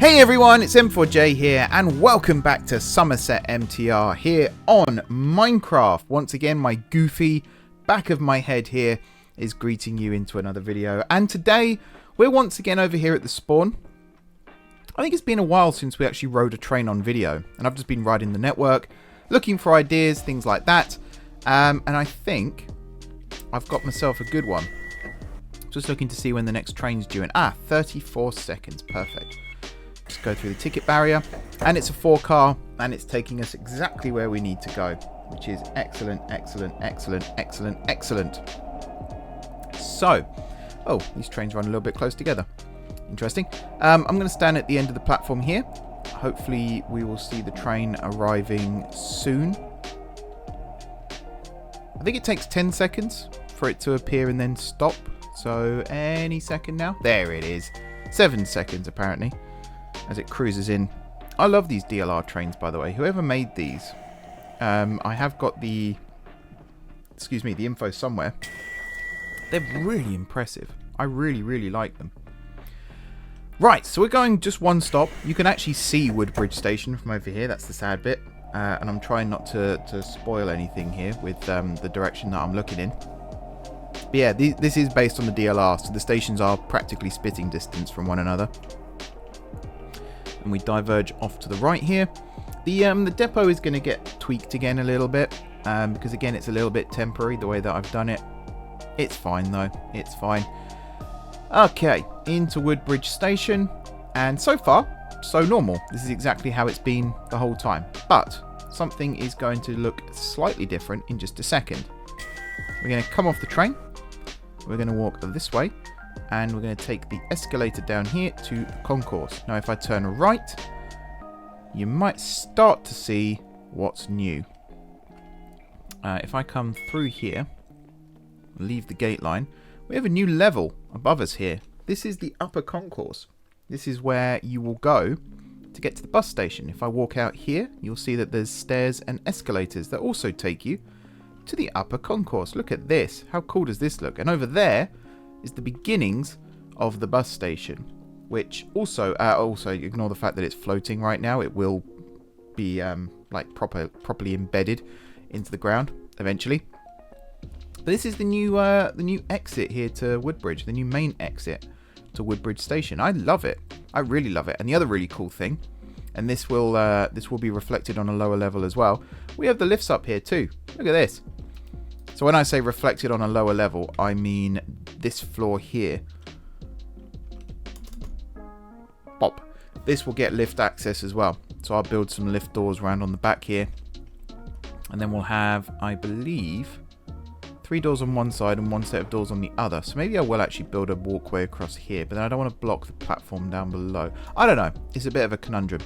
Hey everyone, it's M4J here and welcome back to Summerset MTR here on Minecraft. Once again, my goofy back of my head here is greeting you into another video. And today, we're once again over here at the spawn. I think it's been a while since we actually rode a train on video. And I've just been riding the network, looking for ideas, things like that. And I think I've got myself a good one. Just looking to see when the next train's due in. 34 seconds, perfect. Just go through the ticket barrier, and it's a 4-car, and it's taking us exactly where we need to go, which is excellent, excellent, excellent, excellent, excellent. So, oh, these trains run a little bit close together. Interesting. I'm going to stand at the end of the platform here. Hopefully, we will see the train arriving soon. I think it takes 10 seconds for it to appear and then stop. So, any second now. There it is. 7 seconds, apparently, as it cruises in. I love these DLR trains, by the way. Whoever made these, I have got the info somewhere. They're really impressive. I really like them. Right, so we're going just one stop. You can actually see Woodbridge Station from over here. That's the sad bit. And I'm trying not to spoil anything here with the direction that I'm looking in. But yeah, this is based on the DLR, so the stations are practically spitting distance from one another. And we diverge off to the right here. The depot is going to get tweaked again a little bit, because again it's a little bit temporary the way that I've done it. It's fine though, it's fine. Okay, into Woodbridge Station, and so far, so normal. This is exactly how it's been the whole time, but something is going to look slightly different in just a second. We're going to come off the train, we're going to walk this way, and we're going to take the escalator down here to the concourse. Now if I turn right, you might start to see what's new. If I come through here, leave the gate line, we have a new level above us here. This is the upper concourse. This is where you will go to get to the bus station. If I walk out here, you'll see that there's stairs and escalators that also take you to the upper concourse. Look at this. How cool does this look? And over there is the beginnings of the bus station, which also ignore the fact that it's floating right now. It will be like properly embedded into the ground eventually. But this is the new exit here to Woodbridge, the new main exit to Woodbridge Station. I love it. I really love it. And the other really cool thing, and this will be reflected on a lower level as well, we have the lifts up here too. Look at this. So when I say reflected on a lower level, I mean this floor here. Pop. This will get lift access as well. So I'll build some lift doors around on the back here. And then we'll have, I believe, 3 doors on one side and 1 set of doors on the other. So maybe I will actually build a walkway across here, but then I don't want to block the platform down below. I don't know. It's a bit of a conundrum.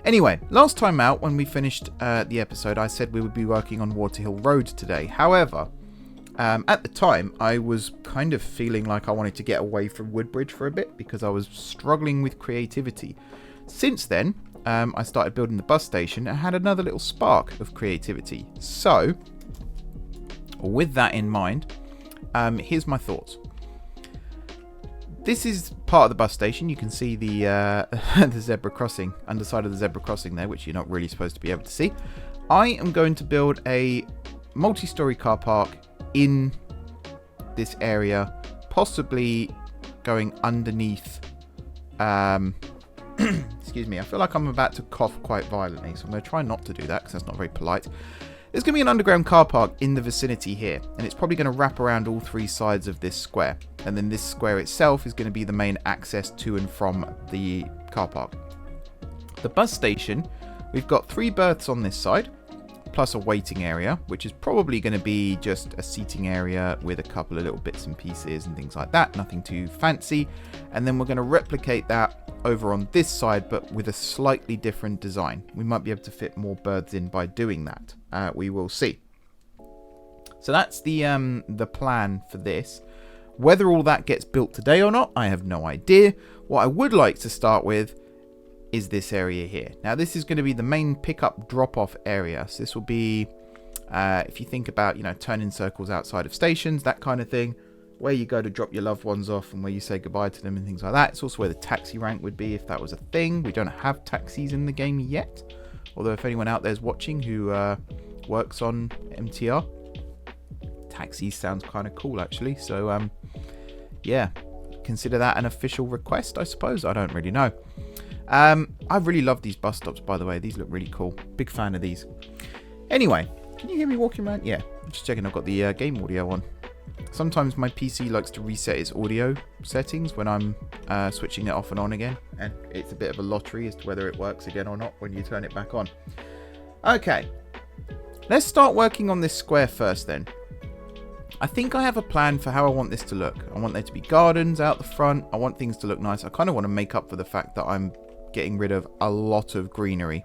Anyway, last time out when we finished the episode, I said we would be working on Waterhill Road today. However, at the time, I was kind of feeling like I wanted to get away from Woodbridge for a bit because I was struggling with creativity. Since then, I started building the bus station and had another little spark of creativity. So, with that in mind, here's my thoughts. This is part of the bus station. You can see the the zebra crossing, underside of the zebra crossing there, which you're not really supposed to be able to see. I am going to build a multi-story car park in this area, possibly going underneath. Excuse me, I feel like I'm about to cough quite violently, so I'm going to try not to do that because that's not very polite. There's going to be an underground car park in the vicinity here, and it's probably going to wrap around all 3 sides of this square. And then this square itself is going to be the main access to and from the car park. The bus station, we've got 3 berths on this side, plus a waiting area, which is probably going to be just a seating area with a couple of little bits and pieces and things like that. Nothing too fancy. And then we're going to replicate that over on this side, but with a slightly different design. We might be able to fit more berths in by doing that. We will see. So that's the plan for this. Whether all that gets built today or not, I have no idea. What I would like to start with is this area here. Now this is going to be the main pickup drop-off area. So this will be, if you think about, turning circles outside of stations, that kind of thing. where you go to drop your loved ones off and where you say goodbye to them and things like that. It's also where the taxi rank would be if that was a thing. We don't have taxis in the game yet. Although if anyone out there is watching who works on MTR, taxis sounds kind of cool actually. So yeah, consider that an official request, I suppose. I don't really know. I really love these bus stops, by the way. These look really cool. Big fan of these. Anyway, can you hear me walking around? Yeah, I'm just checking I've got the game audio on. Sometimes my PC likes to reset its audio settings when I'm switching it off and on again, and it's a bit of a lottery as to whether it works again or not when you turn it back on. Okay, let's start working on this square first then. I think I have a plan for how I want this to look. I want there to be gardens out the front. I want things to look nice. I kind of want to make up for the fact that I'm getting rid of a lot of greenery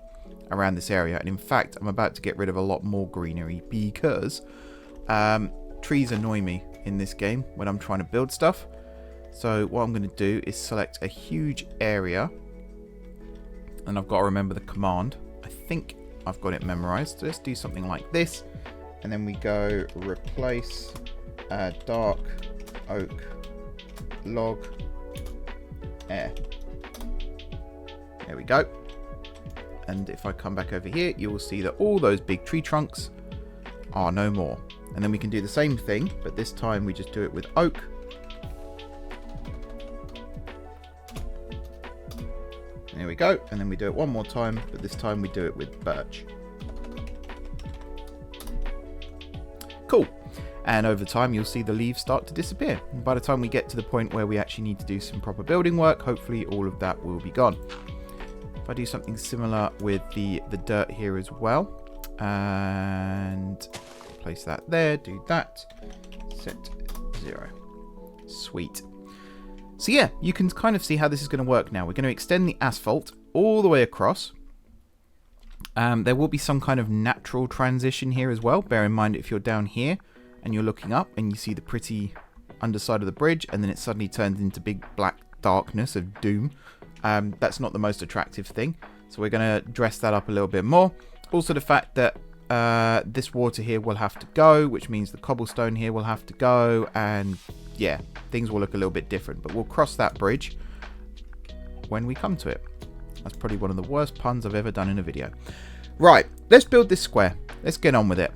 around this area, and in fact I'm about to get rid of a lot more greenery because trees annoy me in this game when I'm trying to build stuff. So what I'm going to do is select a huge area, and I've got to remember the command. I think I've got it memorized. So let's do something like this, and then we go replace dark oak log air. There we go. And if I come back over here, you will see that all those big tree trunks are no more. And then we can do the same thing, but this time we just do it with oak. There we go. And then we do it one more time, but this time we do it with birch. Cool. And over time, you'll see the leaves start to disappear. And by the time we get to the point where we actually need to do some proper building work, hopefully all of that will be gone. If I do something similar with the dirt here as well, and place that there, do that, set 0. Sweet. So yeah, you can kind of see how this is going to work now. We're going to extend the asphalt all the way across. There will be some kind of natural transition here as well. Bear in mind, if you're down here and you're looking up and you see the pretty underside of the bridge, and then it suddenly turns into big black darkness of doom, that's not the most attractive thing. So we're going to dress that up a little bit more. Also the fact that this water here will have to go, which means the cobblestone here will have to go, and yeah, things will look a little bit different, but we'll cross that bridge when we come to it. That's probably one of the worst puns I've ever done in a video. Right, let's build this square. Let's get on with it.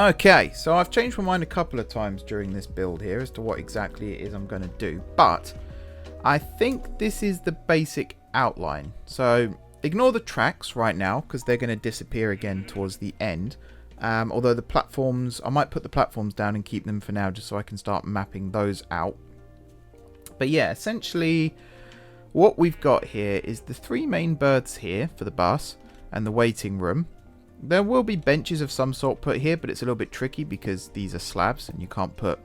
Okay, so I've changed my mind a couple of times during this build here as to what exactly it is I'm going to do. But I think this is the basic outline. So ignore the tracks right now because they're going to disappear again towards the end. Although the platforms, I might put the platforms down and keep them for now just so I can start mapping those out. But yeah, essentially what we've got here is the 3 main berths here for the bus and the waiting room. There will be benches of some sort put here, but it's a little bit tricky because these are slabs and you can't put,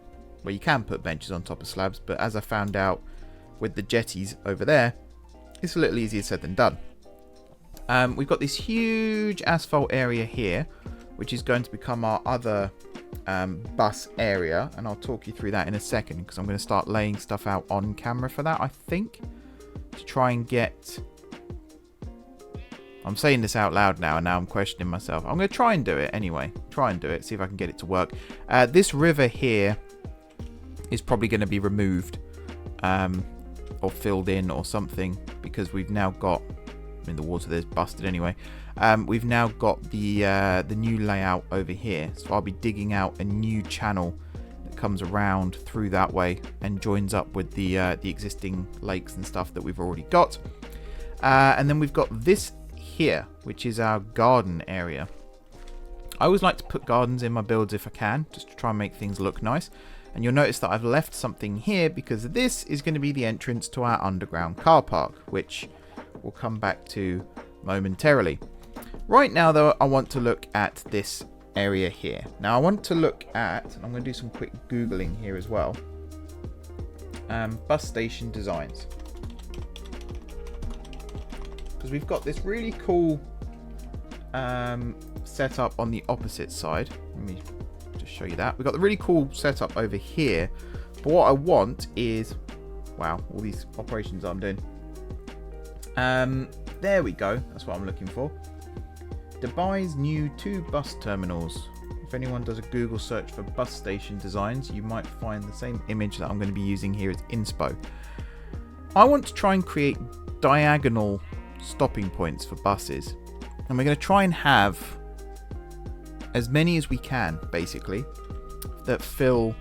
well, you can put benches on top of slabs, but as I found out with the jetties over there, it's a little easier said than done. We've got this huge asphalt area here, which is going to become our other bus area, and I'll talk you through that in a second because I'm going to start laying stuff out on camera for that, I think, to try and get... I'm saying this out loud now, and now I'm questioning myself. I'm going to try and do it anyway. Try and do it. See if I can get it to work. This river here is probably going to be removed or filled in or something because we've now got... I mean, the water there's busted anyway. We've now got the new layout over here. So I'll be digging out a new channel that comes around through that way and joins up with the existing lakes and stuff that we've already got. And then we've got this here, which is our garden area. I always like to put gardens in my builds if I can, just to try and make things look nice. And you'll notice that I've left something here because this is going to be the entrance to our underground car park, which we'll come back to momentarily. Right now, though, I want to look at this area here. Now, I want to look at, and I'm going to do some quick Googling here as well, bus station designs. Because we've got this really cool setup on the opposite side. Let me just show you that. We've got the really cool setup over here. But what I want is... Wow, all these operations I'm doing. There we go. That's what I'm looking for. Dubai's new 2 bus terminals. If anyone does a Google search for bus station designs, you might find the same image that I'm going to be using here as inspo. I want to try and create diagonal stopping points for buses, and we're going to try and have as many as we can, basically, that fill...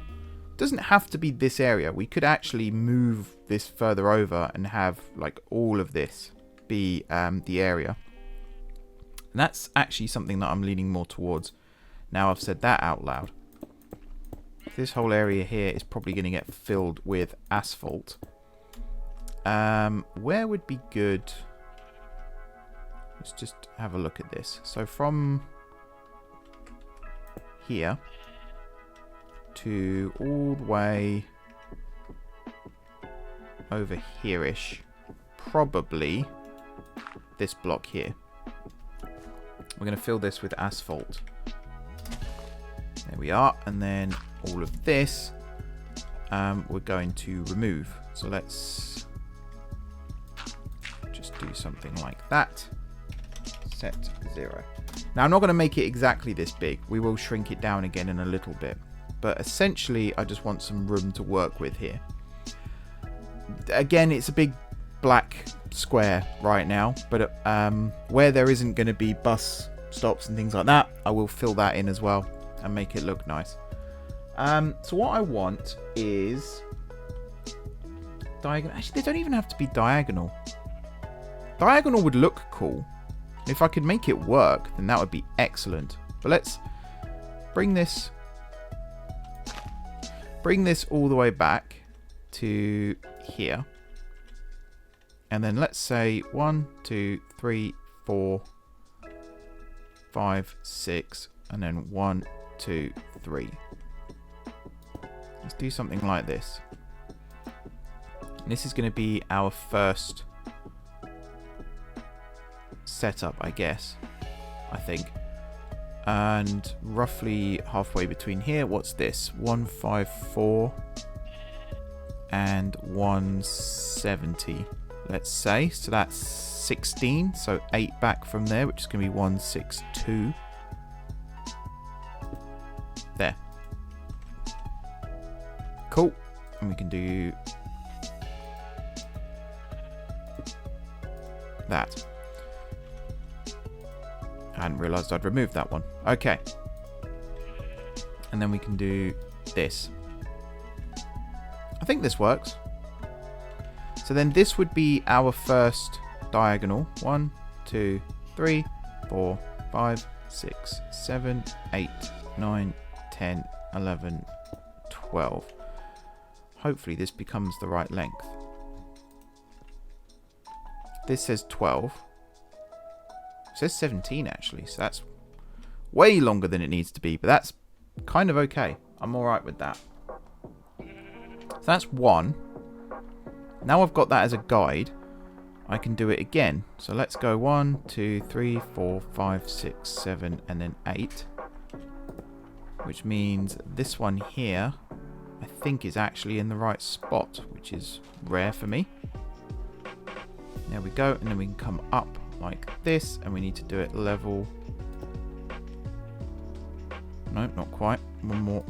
Doesn't have to be this area. We could actually move this further over and have like all of this be the area, and that's actually something that I'm leaning more towards now I've said that out loud. This whole area here is probably going to get filled with asphalt. Where would be good? Let's just have a look at this. So from here to all the way over here-ish, probably this block here. We're going to fill this with asphalt. There we are. And then all of this we're going to remove. So let's just do something like that. Set 0. Now I'm not going to make it exactly this big. We will shrink it down again in a little bit. But essentially I just want some room to work with here. Again, it's a big black square right now, but where there isn't going to be bus stops and things like that, I will fill that in as well and make it look nice. So what I want is diagonal. Actually, they don't even have to be diagonal. Diagonal would look cool. If I could make it work, then that would be excellent. But let's bring this all the way back to here. And then let's say 1, 2, 3, 4, 5, 6, and then 1, 2, 3. Let's do something like this. And this is going to be our first setup, I guess. I think. And roughly halfway between here, what's this? 154 and 170. Let's say, so that's 16, so 8 back from there, which is going to be 162. There. Cool. And we can do that. I hadn't realised I'd removed that one. Okay. And then we can do this. I think this works. So then this would be our first diagonal. 1, 2, 3, 4, 5, 6, 7, 8, 9, 10, 11, 12. Hopefully this becomes the right length. This says 12. It says 17 actually, so that's way longer than it needs to be, but that's kind of okay. I'm alright with that. So that's 1. Now I've got that as a guide, I can do it again. So let's go 1, 2, 3, 4, 5, 6, 7, and then 8. Which means this one here, I think is actually in the right spot, which is rare for me. There we go, and then we can come up like this, and we need to do it level. No, not quite. One more.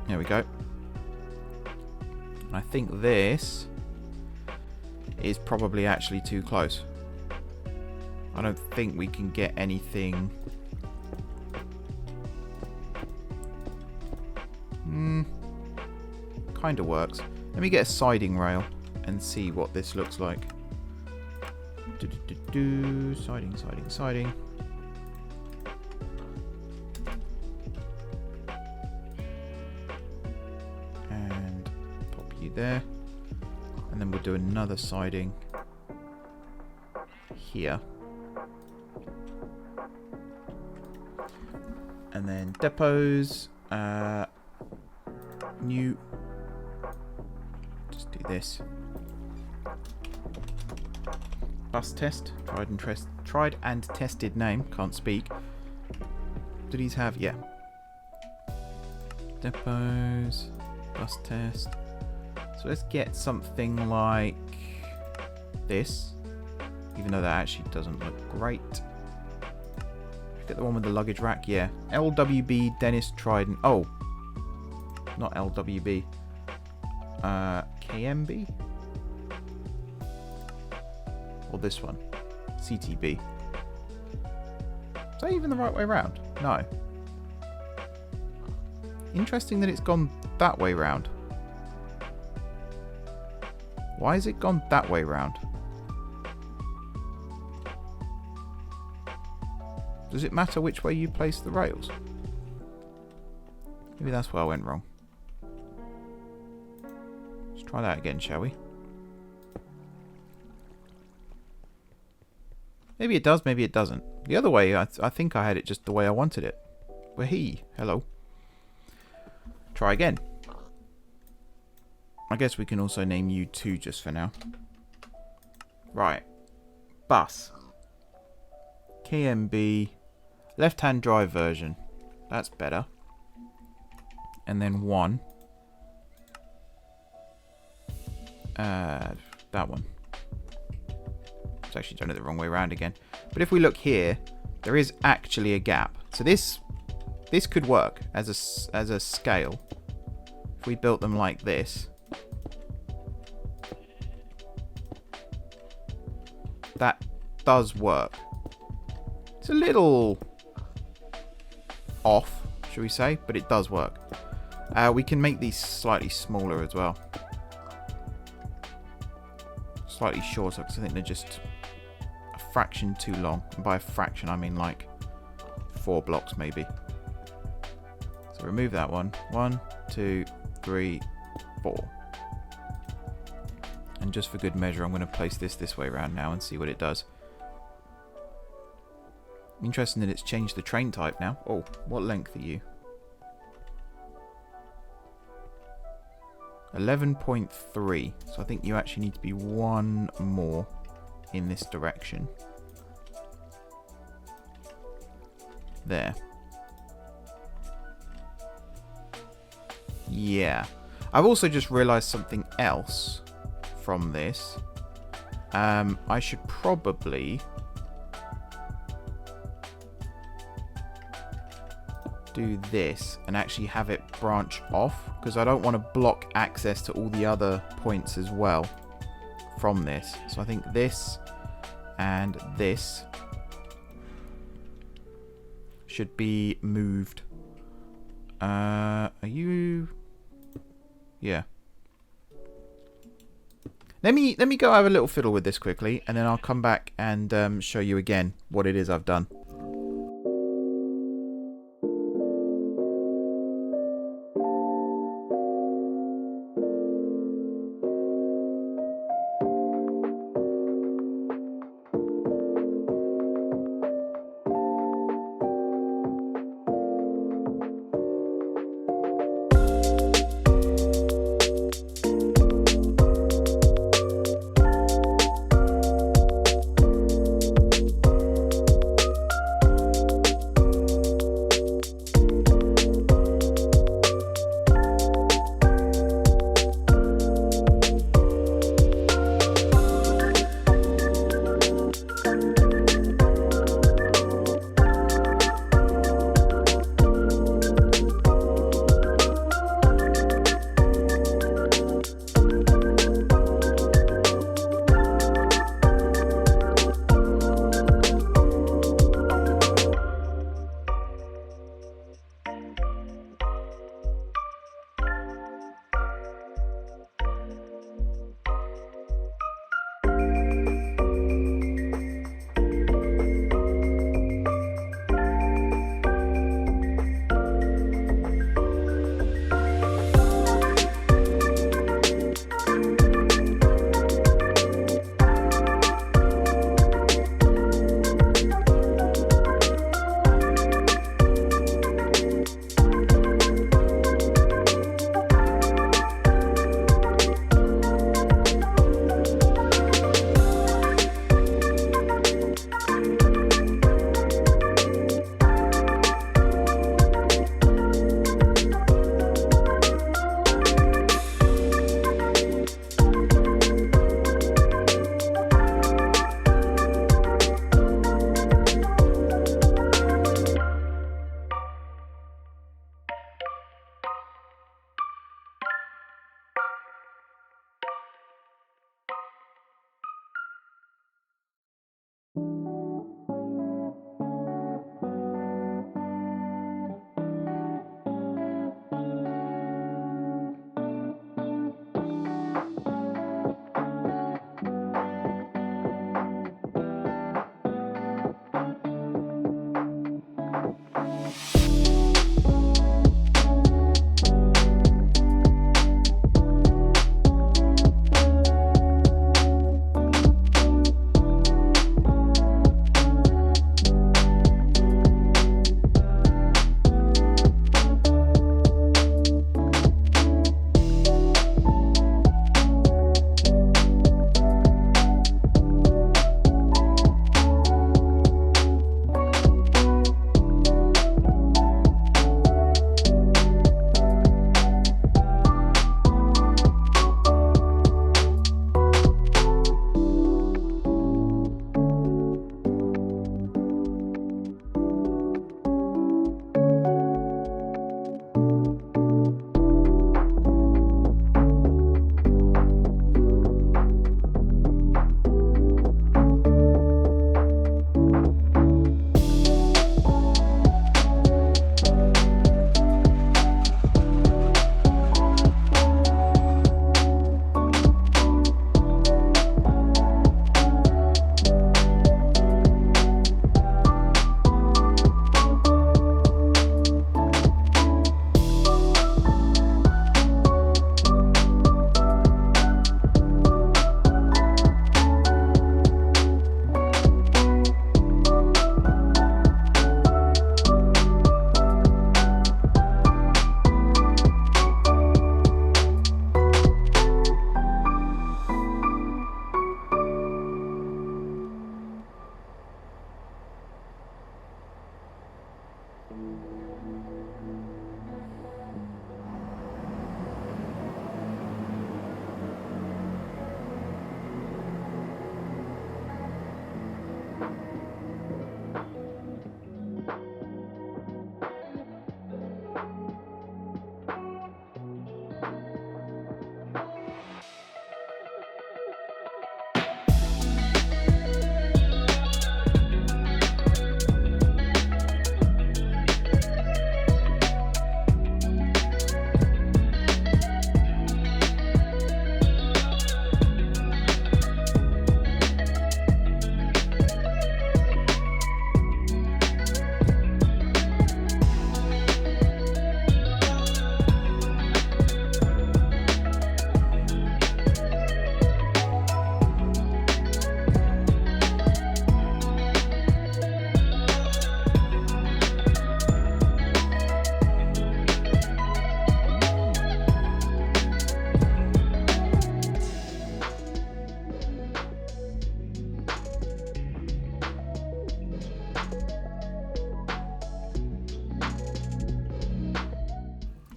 There we go. I think this is probably actually too close. I don't think we can get anything. Kind of works. Let me get a siding rail and see what this looks like. Siding, siding, siding. And pop you there. And then we'll do another siding here. And then depots. New. Just do this. Bus test. Tried and tested name. Can't speak. Do these have? Yeah. Depots. Bus test. So let's get something like this. Even though that actually doesn't look great. Get the one with the luggage rack. Yeah. LWB Dennis Trident. Oh. Not LWB. KMB? Or this one. CTB. Is that even the right way around? No. Interesting that it's gone that way round. Why has it gone that way round? Does it matter which way you place the rails? Maybe that's where I went wrong. Let's try that again, shall we? Maybe it does, maybe it doesn't. The other way, I think I had it just the way I wanted it. Wahee. Hello. Try again. I guess we can also name you 2 just for now. Right. Bus. KMB. Left-hand drive version. That's better. And then 1. That one. It's actually done it the wrong way around again. But if we look here, there is actually a gap. So this could work as a scale. If we built them like this. That does work. It's a little off, shall we say, but it does work. We can make these slightly smaller as well. Slightly shorter, because I think they're just a fraction too long. And by a fraction, I mean like 4 blocks maybe. So remove that one. 1, 2, 3, 4. And just for good measure, I'm going to place this way around now and see what it does. Interesting that it's changed the train type now. Oh, what length are you? 11.3. So I think you actually need to be 1 more in this direction. There. Yeah. I've also just realised something else from this. I should probably do this and actually have it branch off, because I don't want to block access to all the other points as well from this. So I think this and this should be moved Are you... Yeah. Let me go have a little fiddle with this quickly, and then I'll come back and show you again what it is I've done.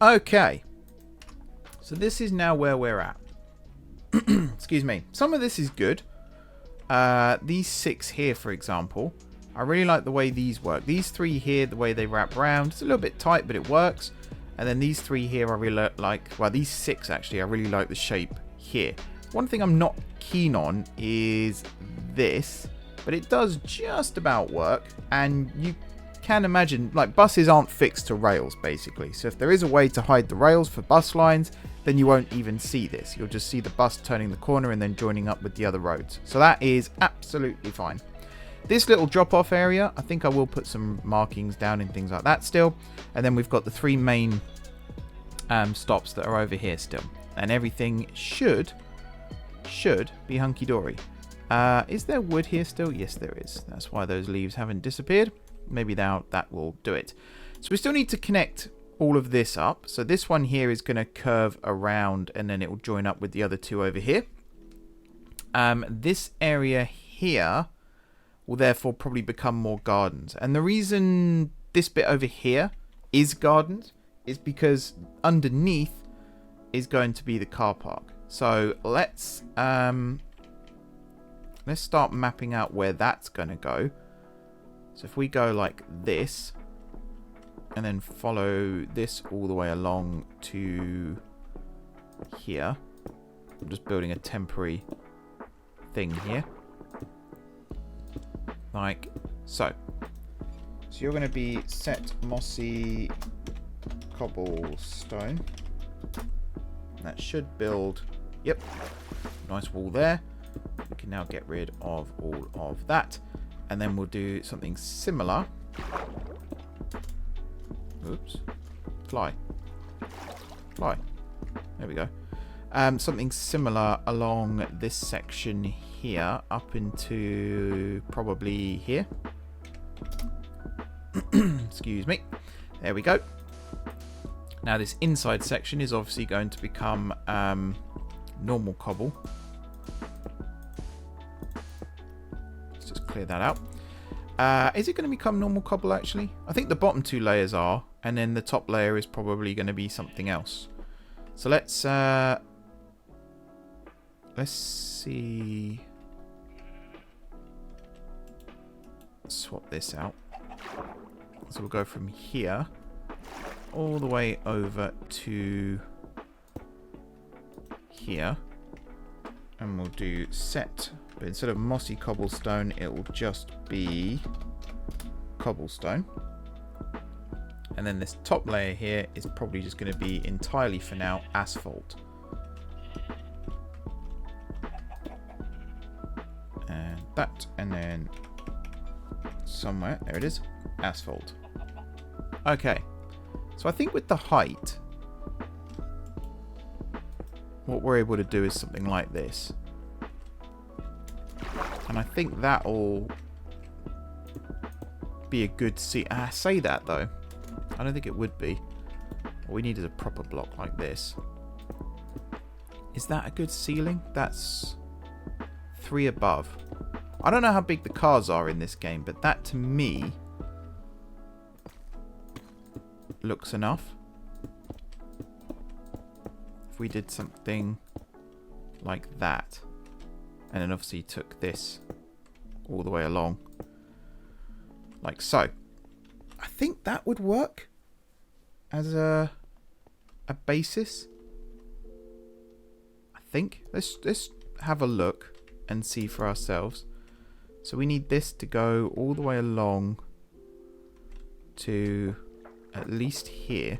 Okay. So this is now where we're at. Excuse me. Some of this is good. These 6 here, for example, I really like the way these work. These 3 here, the way they wrap around, it's a little bit tight, but it works. And then these 3 here, I really like. Well, these 6 actually, I really like the shape here. One thing I'm not keen on is this, but it does just about work. And you can imagine, like, buses aren't fixed to rails, basically. So if there is a way to hide the rails for bus lines, then you won't even see this. You'll just see the bus turning the corner and then joining up with the other roads. So that is absolutely fine. This little drop-off area, I think I will put some markings down and things like that still. And then we've got the 3 main stops that are over here still. And everything should be hunky-dory. Is there wood here still? Yes, there is. That's why those leaves haven't disappeared. Maybe now that will do it. So we still need to connect all of this up. So this one here is going to curve around and then it will join up with the other 2 over here. This area here will therefore probably become more gardens. And the reason this bit over here is gardens is because underneath is going to be the car park. So let's start mapping out where that's going to go. So if we go like this and then follow this all the way along to here. I'm just building a temporary thing here. Like so. So you're going to be set mossy cobblestone. That should build, yep, nice wall there. We can now get rid of all of that. And then we'll do something similar. Oops. Fly. Fly. There we go. Something similar along this section here up into probably here. Excuse me. There we go. Now this inside section is obviously going to become normal cobble. Let's just clear that out. Is it going to become normal cobble actually? I think the bottom 2 layers are, and then the top layer is probably going to be something else. So let's see. Swap this out. So we'll go from here all the way over to here, and we'll do set, but instead of mossy cobblestone it will just be cobblestone. And then this top layer here is probably just going to be entirely for now asphalt. And that, and then somewhere, there it is, asphalt. Okay, so I think with the height, what we're able to do is something like this. And I think that'll be a good I say that though. I don't think it would be. What we need is a proper block like this. Is that a good ceiling? That's 3 above. I don't know how big the cars are in this game, but that to me looks enough. If we did something like that, and then obviously took this all the way along, like so, I think that would work as a basis. I think let's have a look and see for ourselves. So we need this to go all the way along to at least here.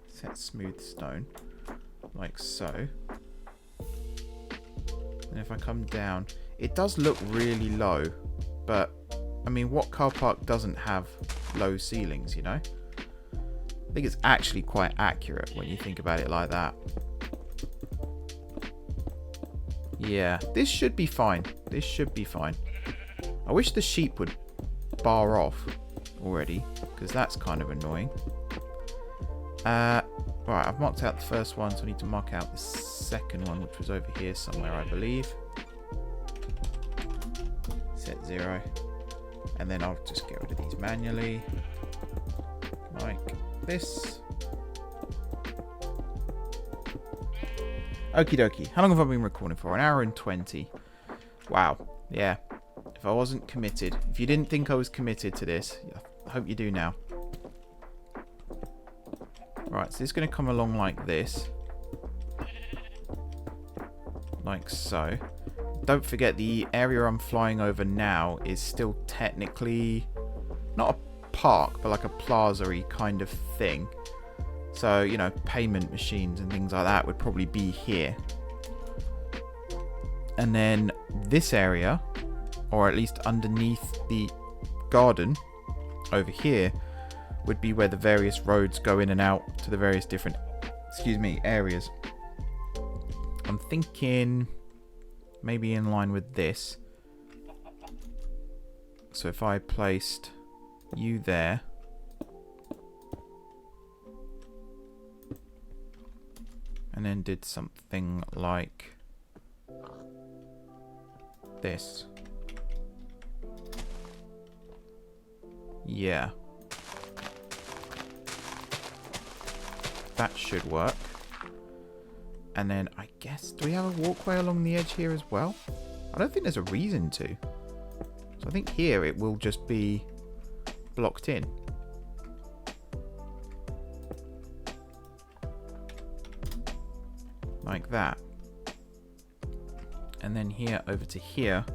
Set smooth stone like so. And if I come down, it does look really low, but I mean, what car park doesn't have low ceilings, you know? I think it's actually quite accurate when you think about it like that. Yeah, this should be fine. This should be fine. I wish the sheep would bar off already, because that's kind of annoying. Right, I've marked out the first one, so I need to mark out the second one, which was over here somewhere, I believe. Set 0. And then I'll just get rid of these manually. Like this. Okie dokie. How long have I been recording for? 1 hour and 20. Wow. Yeah. If I wasn't committed. If you didn't think I was committed to this, I hope you do now. Right, so it's going to come along like this. Like so. Don't forget the area I'm flying over now is still technically not a park, but like a plaza-y kind of thing. So, you know, payment machines and things like that would probably be here. And then this area, or at least underneath the garden over here, would be where the various roads go in and out to the various different, areas. I'm thinking maybe in line with this. So if I placed you there, and then did something like this. Yeah. That should work. And then I guess, do we have a walkway along the edge here as well? I don't think there's a reason to. So I think here it will just be blocked in. Like that. And then here over to here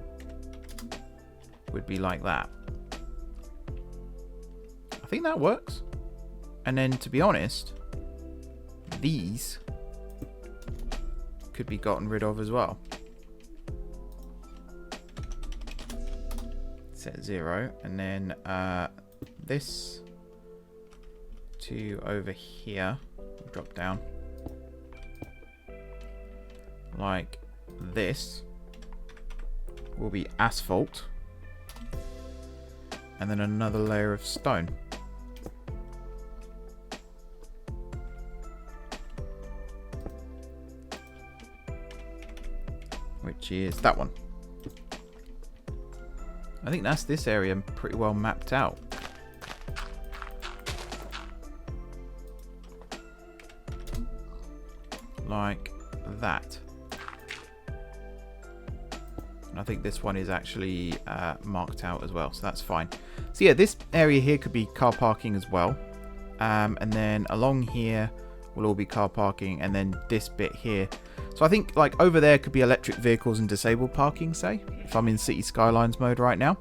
would be like that. I think that works. And then to be honest, these could be gotten rid of as well. Set 0 and then this to over here, drop down like this, will be asphalt, and then another layer of stone. Which is that one. I think that's this area pretty well mapped out. Like that. And I think this one is actually marked out as well, so that's fine. So yeah, this area here could be car parking as well. And then along here will all be car parking, and then this bit here. So I think like over there could be electric vehicles and disabled parking, say, if I'm in City Skylines mode right now.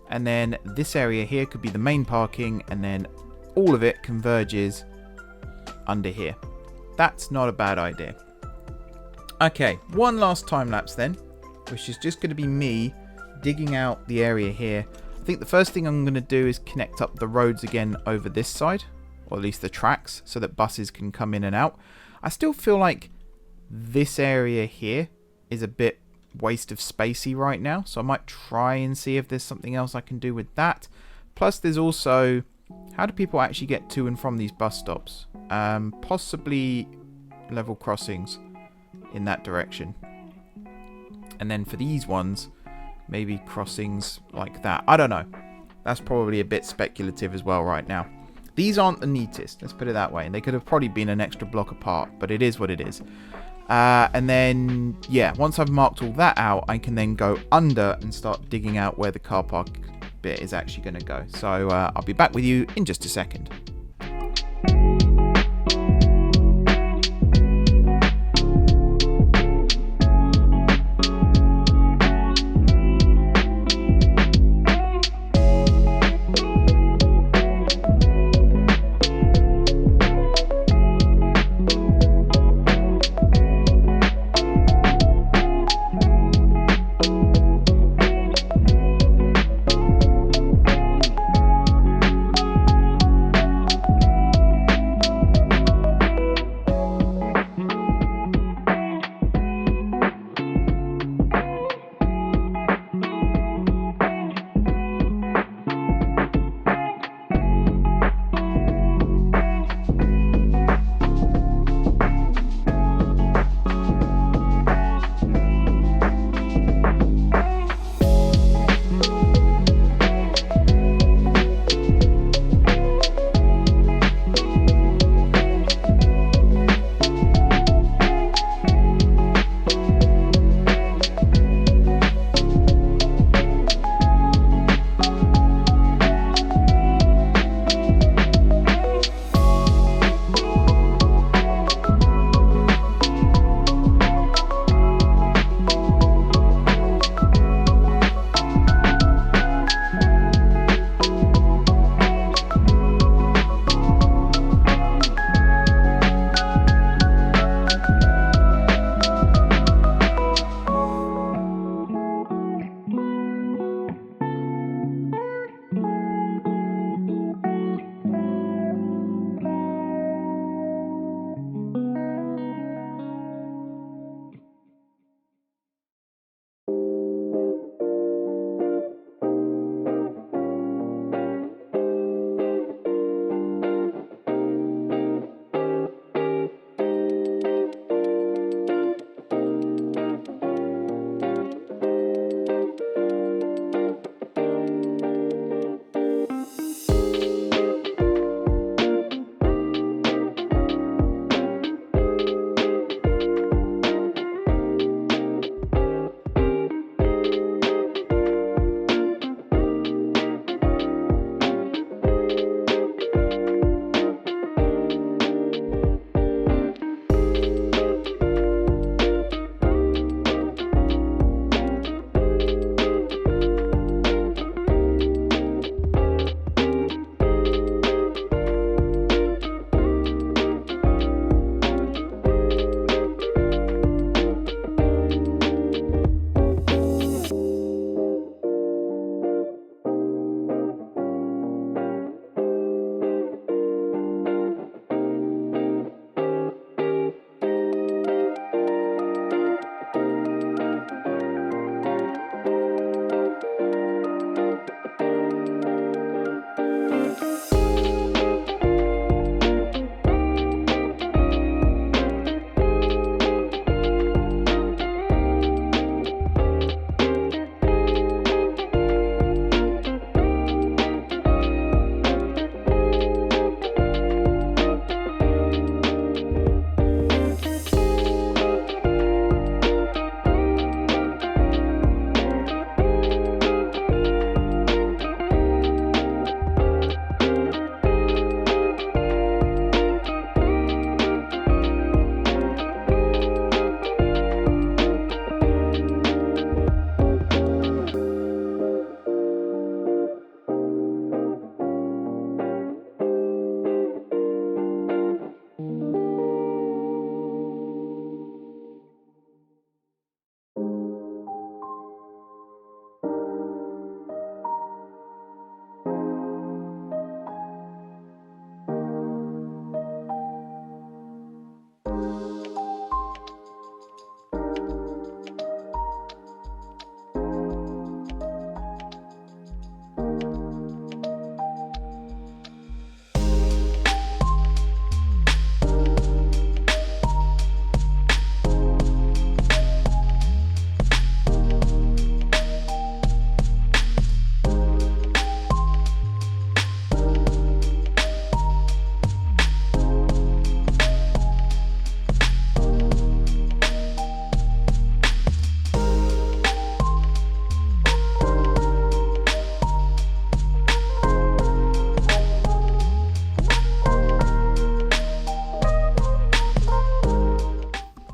And then this area here could be the main parking, and then all of it converges under here. That's not a bad idea. Okay, one last time lapse then, which is just going to be me digging out the area here. I think the first thing I'm going to do is connect up the roads again over this side, or at least the tracks, so that buses can come in and out. I still feel like this area here is a bit waste of spacey right now, so I might try and see if there's something else I can do with that. Plus there's also, how do people actually get to and from these bus stops? Possibly level crossings in that direction. And then for these ones, maybe crossings like that. I don't know. That's probably a bit speculative as well right now. These aren't the neatest, let's put it that way. And they could have probably been an extra block apart, but it is what it is. And then, yeah, once I've marked all that out, I can then go under and start digging out where the car park bit is actually going to go. So I'll be back with you in just a second.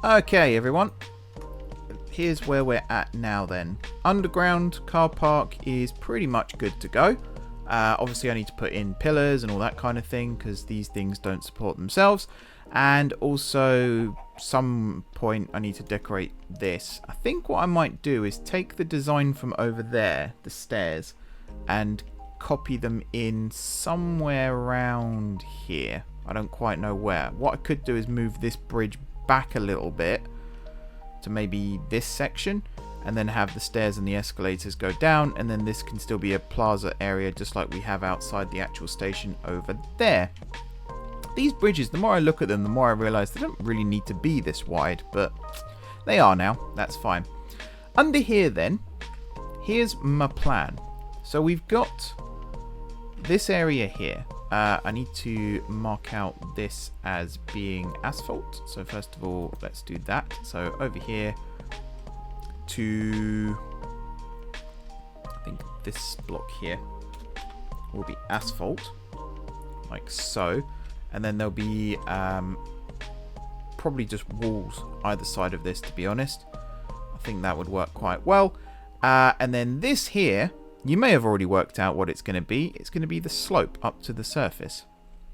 Okay, everyone. Here's where we're at now then. Underground car park is pretty much good to go. Obviously I need to put in pillars and all that kind of thing because these things don't support themselves. And also some point I need to decorate this. I think what I might do is take the design from over there, the stairs, and copy them in somewhere around here. I don't quite know where. What I could do is move this bridge back a little bit to maybe this section, and then have the stairs and the escalators go down, and then this can still be a plaza area just like we have outside the actual station over there. These bridges, the more I look at them, the more I realise they don't really need to be this wide, but they are now. That's fine. Under here then, here's my plan. So we've got this area here. I need to mark out this as being asphalt. So first of all, let's do that. So over here to, I think this block here will be asphalt, like so. And then there'll be probably just walls either side of this, to be honest. I think that would work quite well. And then this here, you may have already worked out what it's going to be. It's going to be the slope up to the surface.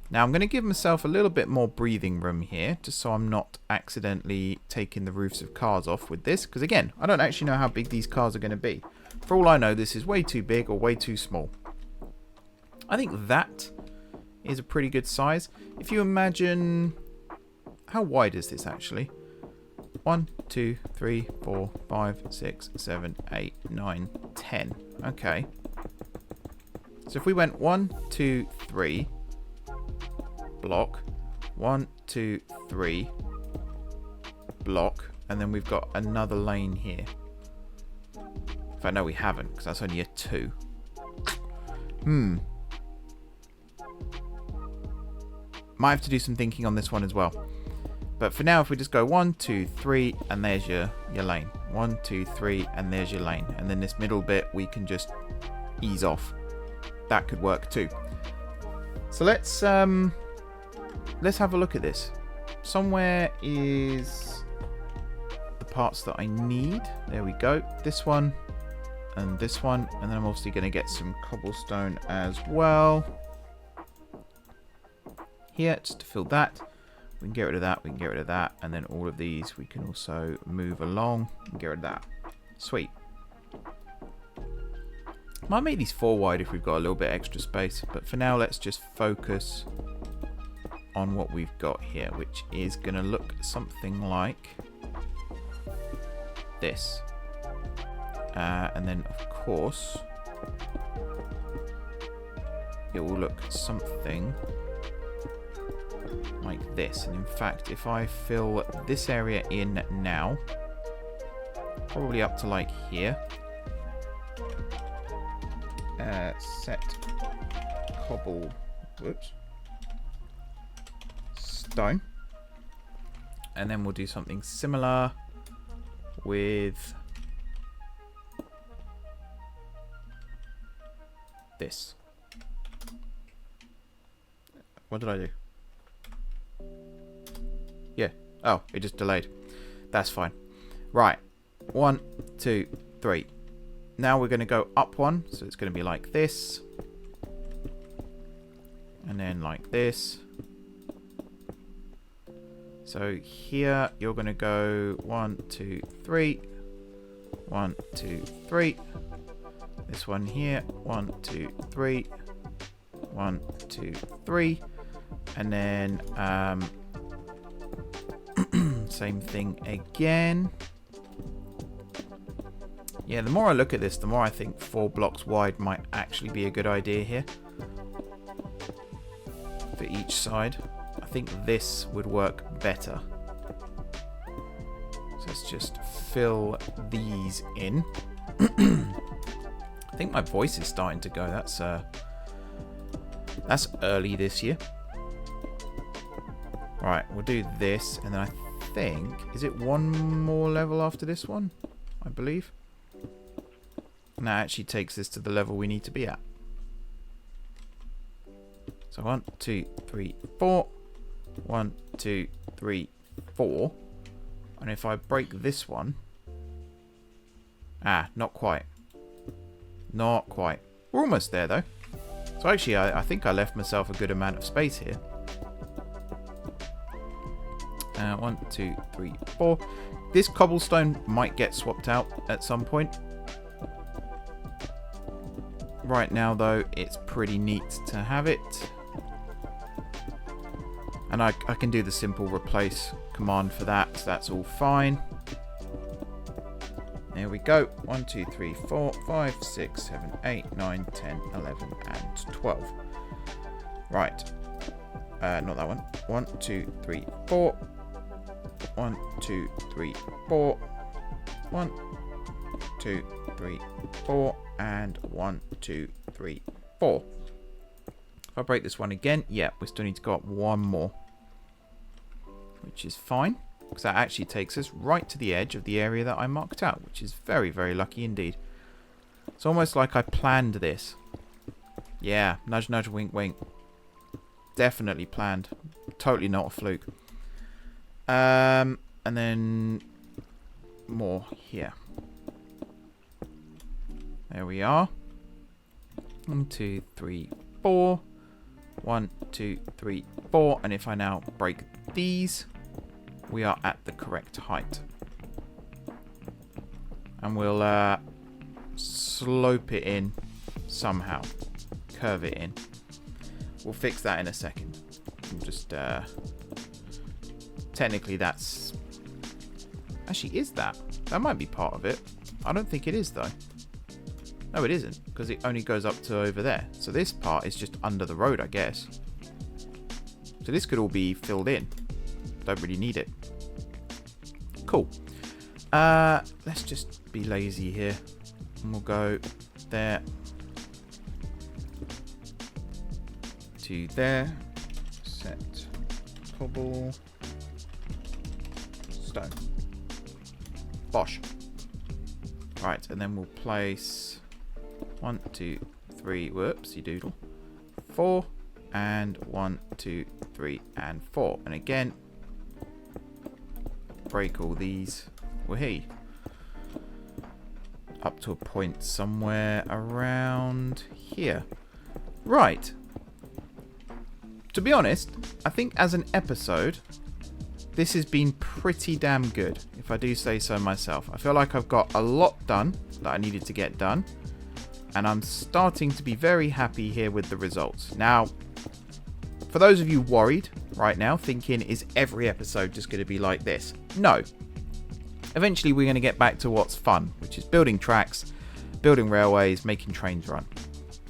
Now I'm going to give myself a little bit more breathing room here, just so I'm not accidentally taking the roofs of cars off with this. Because again, I don't actually know how big these cars are going to be. For all I know, this is way too big or way too small. I think that is a pretty good size. If you imagine, how wide is this actually? 1, 2, 3, 4, 5, 6, 7, 8, 9, 10. Okay. So if we went 1, 2, 3, block, 1, 2, 3, block, and then we've got another lane here. In fact, no, we haven't, because that's only a 2. Might have to do some thinking on this one as well. But for now, if we just go 1, 2, 3, and there's your lane. 1, 2, 3, and there's your lane. And then this middle bit, we can just ease off. That could work too. So let's have a look at this. Somewhere is the parts that I need. There we go. This one and this one. And then I'm obviously going to get some cobblestone as well. Here, just to fill that. We can get rid of that, we can get rid of that, and then all of these we can also move along and get rid of that. Sweet. Might make these 4 wide if we've got a little bit extra space, but for now let's just focus on what we've got here, which is going to look something like this. And then of course it will look something like this. And in fact, if I fill this area in now, probably up to like here, set cobble, whoops, stone, and then we'll do something similar with this. What did I do? Yeah. Oh, it just delayed. That's fine. Right. 1, 2, 3. Now we're going to go up one. So it's going to be like this. And then like this. So here you're going to go 1, 2, 3. 1, 2, 3. This one here. 1, 2, 3. 1, 2, 3. And then same thing again. Yeah, the more I look at this, the more I think 4 blocks wide might actually be a good idea here for each side. I think this would work better. So let's just fill these in. I think my voice is starting to go. That's early this year. Right, we'll do this, and then I think, is it one more level after this one? I believe. And that actually takes this to the level we need to be at. So 1, 2, 3, 4. 1, 2, 3, 4. And if I break this one... Ah, not quite. Not quite. We're almost there, though. So actually, I think I left myself a good amount of space here. 1, 2, 3, 4. This cobblestone might get swapped out at some point. Right now, though, it's pretty neat to have it. And I can do the simple replace command for that, so that's all fine. There we go. 1, 2, 3, 4, 5, 6, 7, 8, 9, 10, 11, and 12. Right. Not that one. 1, 2, 3, 4. 1, 2, 3, 4. 1, 2, 3, 4. And 1, 2, 3, 4. If I break this one again, yeah, we still need to go up one more. Which is fine. Because that actually takes us right to the edge of the area that I marked out, which is very, very lucky indeed. It's almost like I planned this. Yeah, nudge, nudge, wink, wink. Definitely planned. Totally not a fluke. And then more here. There we are. 1, 2, 3, 4. 1, 2, 3, 4. And if I now break these... we are at the correct height. And we'll slope it in somehow. Curve it in. We'll fix that in a second. We'll just... technically that's... actually, is that? That might be part of it. I don't think it is, though. No, it isn't. Because it only goes up to over there. So this part is just under the road, I guess. So this could all be filled in. Don't really need it. Cool. Let's just be lazy here. And we'll go there. To there. Set. Cobble. Stone. Bosh. Right, and then we'll place 1, 2, 3. Whoopsie doodle. 4. And 1, 2, 3, and 4. And again, break all these. Wahee. Up to a point somewhere around here. Right. To be honest, I think as an episode, this has been pretty damn good, if I do say so myself. I feel like I've got a lot done that I needed to get done. And I'm starting to be very happy here with the results. Now, for those of you worried right now, thinking, is every episode just going to be like this? No. Eventually, we're going to get back to what's fun, which is building tracks, building railways, making trains run.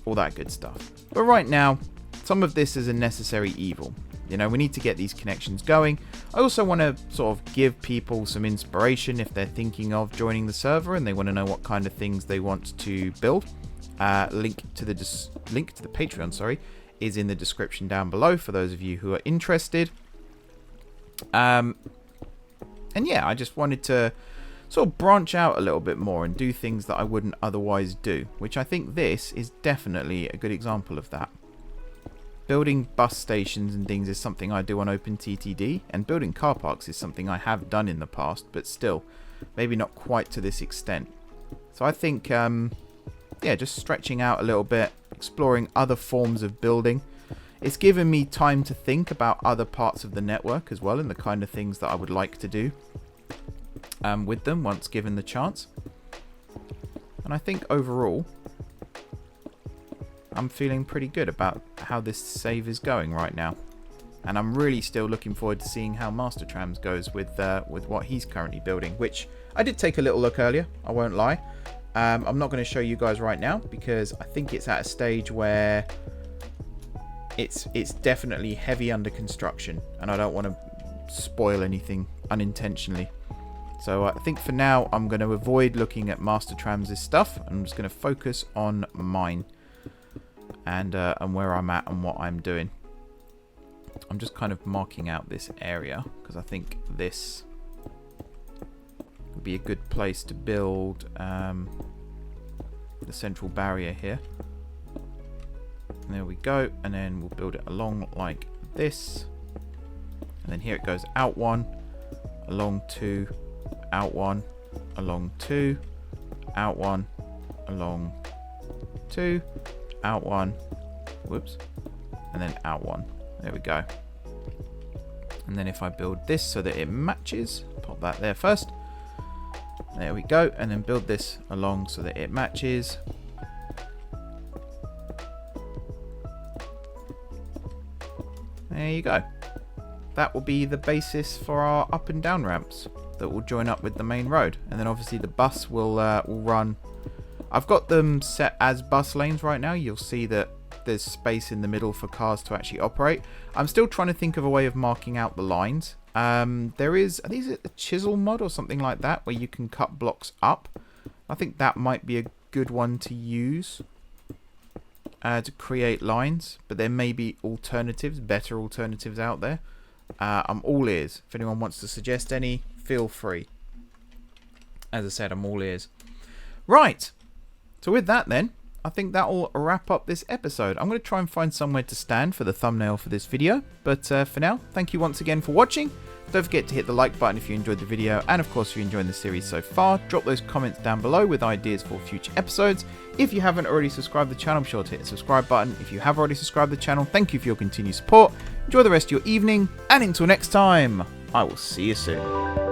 All that good stuff. But right now, some of this is a necessary evil. You know, we need to get these connections going. I also want to sort of give people some inspiration if they're thinking of joining the server and they want to know what kind of things they want to build. Link to the Patreon, sorry, is in the description down below for those of you who are interested. And yeah, I just wanted to sort of branch out a little bit more and do things that I wouldn't otherwise do, which I think this is definitely a good example of that. Building bus stations and things is something I do on OpenTTD, and building car parks is something I have done in the past, but still, maybe not quite to this extent. So I think, yeah, just stretching out a little bit, exploring other forms of building. It's given me time to think about other parts of the network as well, and the kind of things that I would like to do with them once given the chance. And I think overall, I'm feeling pretty good about how this save is going right now. And I'm really still looking forward to seeing how Master Trams goes with what he's currently building, which I did take a little look earlier, I won't lie. I'm not going to show you guys right now because I think it's at a stage where it's definitely heavy under construction, and I don't want to spoil anything unintentionally. So I think for now I'm going to avoid looking at Master Trams' stuff. I'm just going to focus on mine and where I'm at and what I'm doing. I'm just kind of marking out this area because I think this would be a good place to build the central barrier here. And there we go, and then we'll build it along like this, and then here it goes out one, along two, out 1, along 2, out 1, along 2, out 1, whoops, and then out 1. There we go. And then if I build this so that it matches, pop that there first. There we go. And then build this along so that it matches. There you go. That will be the basis for our up and down ramps that will join up with the main road. And then obviously the bus will run. I've got them set as bus lanes right now. You'll see that there's space in the middle for cars to actually operate. I'm still trying to think of a way of marking out the lines. There is, are these a chisel mod or something like that, where you can cut blocks up? I think that might be a good one to use to create lines, but there may be alternatives, better alternatives out there. I'm all ears. If anyone wants to suggest any, feel free. As I said, I'm all ears. Right, so with that then, I think that will wrap up this episode. I'm going to try and find somewhere to stand for the thumbnail for this video. But for now, thank you once again for watching. Don't forget to hit the like button if you enjoyed the video. And of course, if you're enjoying the series so far, drop those comments down below with ideas for future episodes. If you haven't already subscribed to the channel, be sure to hit the subscribe button. If you have already subscribed to the channel, thank you for your continued support. Enjoy the rest of your evening. And until next time, I will see you soon.